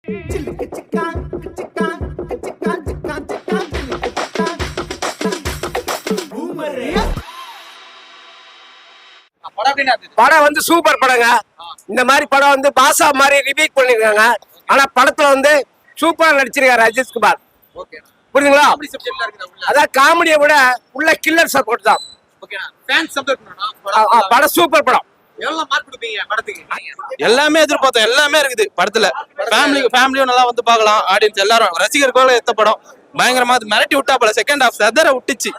படம் வந்து சூப்பர் படங்க. இந்த மாதிரி படம் வந்து பாசா மாதிரி ரிமேக் பண்ணிருக்காங்க. ஆனா படத்துல வந்து சூப்பரா நடிச்சிருக்காரு அஜித் குமார். புரியுதுங்களா? அதான் காமெடியை விட உள்ள கில்லர் சப்போர்ட் தான். படம் சூப்பர் படம். எல்லாமே எதிர்பார்த்தோம், எல்லாமே இருக்குது படத்துல. ஃபேமிலியும் நல்லா வந்து பார்க்கலாம். ஆடியன்ஸ் எல்லாரும் ரசிகர்கள் எத்த படம் பயங்கரமா மிரட்டி விட்டா போல. செகண்ட் ஹாஃப் செதற விட்டுச்சு.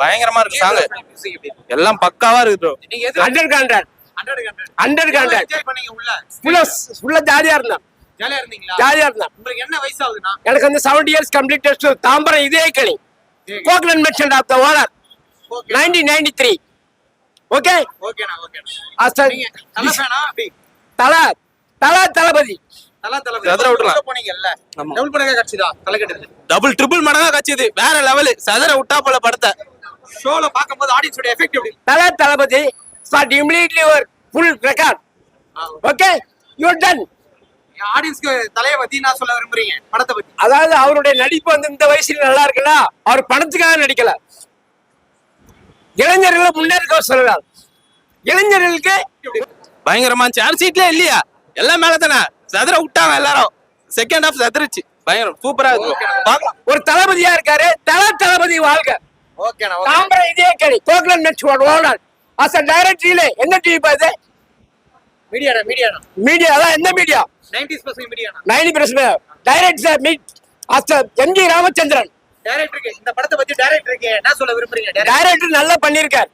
பயங்கரமா இருக்கு சாங். எல்லாம் பக்காவா இருக்கு ப்ரோ. ஜாலியா இருந்தேன். எனக்கு வந்து 70 years complete தாம்பரம் இதே கணி கோக்லன் merchant of the owner 1993. Okay Thalapathy double triple மடங்கா கட்சிது. வேற லெவல். சதற விட்டா போல படத்தை. ஷோல பாக்கும்போது ஆடியன்ஸோட எஃபெக்ட் எப்படி? தளபதி ஸ்டார்ட் இமிடியட்லி ஒரு full record. Okay you are done. ஆடியன்ஸ்க்கு தலைய பத்தி நான் சொல்ல விரும்புறீங்க படத்தை பத்தி. அதாவது அவருடைய நடிப்பு வந்து இந்த வயசுல நல்லா இருக்குன்னா அவர் பணத்துக்காக நடிக்கல. இளைஞர்களை முன்னேற்க சொல்றாரு. இளைஞர்களுக்கு பயங்கரமா சேர் சீட்ல இல்லையா? எல்லாம் மேல தானே சதுர விட்டாங்க எல்லாரும். செகண்ட் ஹாஃப் சதுருச்சு. பயங்கரம் சூப்பரா இருக்கு. ஒரு தளபதியா இருக்காரு. தளபதி வாழ்க. தாம்பரம் இதே கணி கோக்லன் merchant owner as a director. என்ன டிவி பாது? மீடியா அதான். எந்த media? 90% media. 90% director meet as MG Ramachandran. டைரக்டருக்கு இந்த படத்தை பத்தி டைரக்டருக்கு என்ன சொல்ல விரும்புறீங்க? டைரக்டர் நல்லா பண்ணிருக்காரு.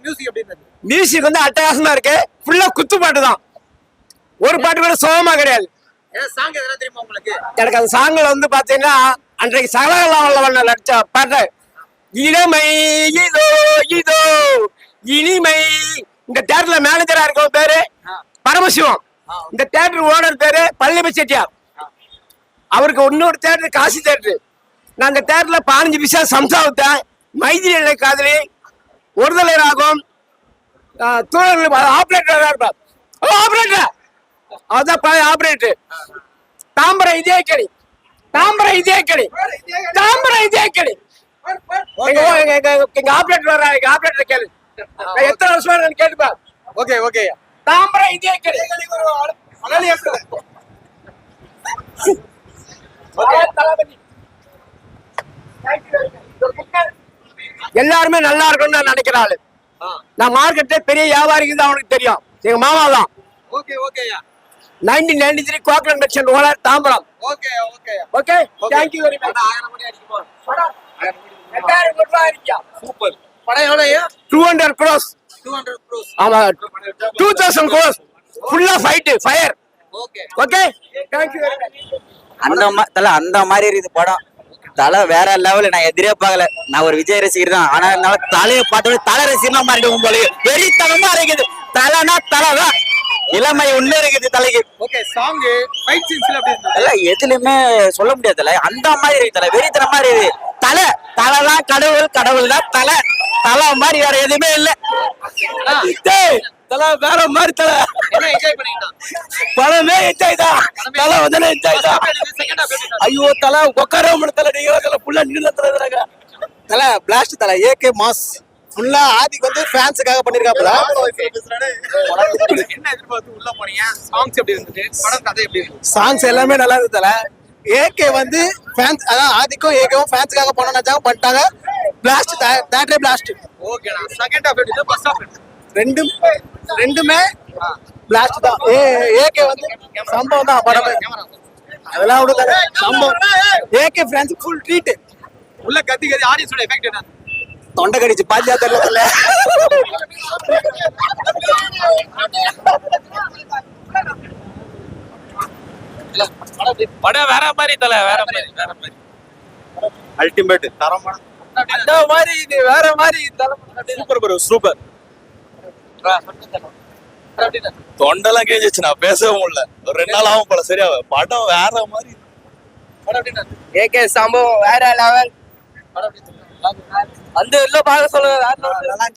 மியூசிக் எப்படி இருந்தது? மியூசிக் வந்து அட்டகாசமா இருக்கு. ஃபுல்லா குத்து பாட்டு தான். ஒரு பாட்டு கூட சோகமா கிடையாது. சாங் எதனா தெரியுமா உங்களுக்கு? எனக்கு அந்த சாங்ல வந்து பாத்தீங்கன்னா அன்றைக்கு சகலகலாவல்ல நடிச்ச பாட்டு இளமை இதோ இதோ இனிமை. இந்த தியேட்டர்ல மேனேஜரா இருக்க பேரு பரமசிவம். இந்த தியேட்டர் ஓனர் பேரு பழனிப செட்டியார். அவருக்கு இன்னொரு தியேட்டர் காசி தியேட்டர். நான் அந்த தியேட்டர்ல 15 பைசா சம்சாவித்தேன். மைதிரி காதலி ஒருதலை ராகம் ஆபரேட்டர் ஆபரேட்டர் அதான் பழைய ஆபரேட்டர். தாம்பரம் இதே கணி எங்க ஆபரேட்டர் வர. எங்க ஆபரேட்டர் கேளு எத்தனை வருஷமா கேட்டுப்பா. ஓகே தாம்பரம் இதே கணி எல்லாருமே நல்லா இருக்கும்னு நான் நினைக்கிறாள். நான் மார்க்கெட்ல பெரிய வியாபாரிக்கு தான் அவனுக்கு தெரியும். எங்க மாமா தான். 1993 கோக்லன் merchant owner Tambaram. Okay thank you very much. 2000 படம் எவ்வளவு? 200 crores. ஆமா 2000 crores. ஃபுல்லா fire. Okay thank you very much. அந்த மாதிரி இருக்குது படம். தலை வேற லெவல். நான் எதிரே பார்க்கல. நான் ஒரு விஜய் ரசிகர் தான். ஆனா என்னால தலையை பார்த்து தலை ரசிகர்னா மாறிடுவோம் போல. வெறித்தனமா இருக்குது. தலைனா தலைதான். இளமை ஒண்ணு இருக்குது தலைக்கு. எதுலயுமே சொல்ல முடியாது. அந்த மாதிரி இருக்கு தலை. வெறித்தன மாதிரி இருக்குது. தலைதான் கடவுள் தான் தலை மாதிரி வேற எதுவுமே இல்ல. தலை வேற மாதிரி தலை. படமே என்ஜாய் தான். தலை வந்து என்ஜாய் தான். ஐயோ தலை உட்கார தலை. நீங்க ஃபுல்லா நின்று தலை பிளாஸ்ட் தலை. ஏகே மாஸ் ஃபுல்லா ஆதிக்கு வந்து ஃபேன்ஸுக்காக பண்ணிருக்காப்ல. சாங்ஸ் எல்லாமே நல்லா இருக்கு தலை. ஏகே வந்து ஃபேன்ஸ் அதான் ஆதிக்கும் ஏகேவும் ஃபேன்ஸுக்காக பண்ண பண்ணிட்டாங்க. பிளாஸ்ட் தேட்டரே பிளாஸ்ட். ரெண்டுமே பிளாஸ்ட் தான். ஏகே வந்து சம்பவம் தான் படம். அதெல்லாம் விட சம்பவம். AK fans full treat. உள்ள கத்தி ஆடியன்ஸோட எஃபெக்ட் என்ன? தொண்டை கடிச்சு பாத்தியா தெரியல. படம் வேற மாதிரி தலை. வேற மாதிரி அல்டிமேட் தரமான அந்த மாதிரி இது வேற மாதிரி தலை. Super bro super. தொண்டெல்லாம் கேஞ்சிச்சு. நான் பேசவே முடியல. ஒரு 2 நாள் ஆகும் போல சரியா. படம் வேற மாதிரி. ஏகே சம்பவம் வேற லெவல். அந்த பார்க்க சொல்லுங்க.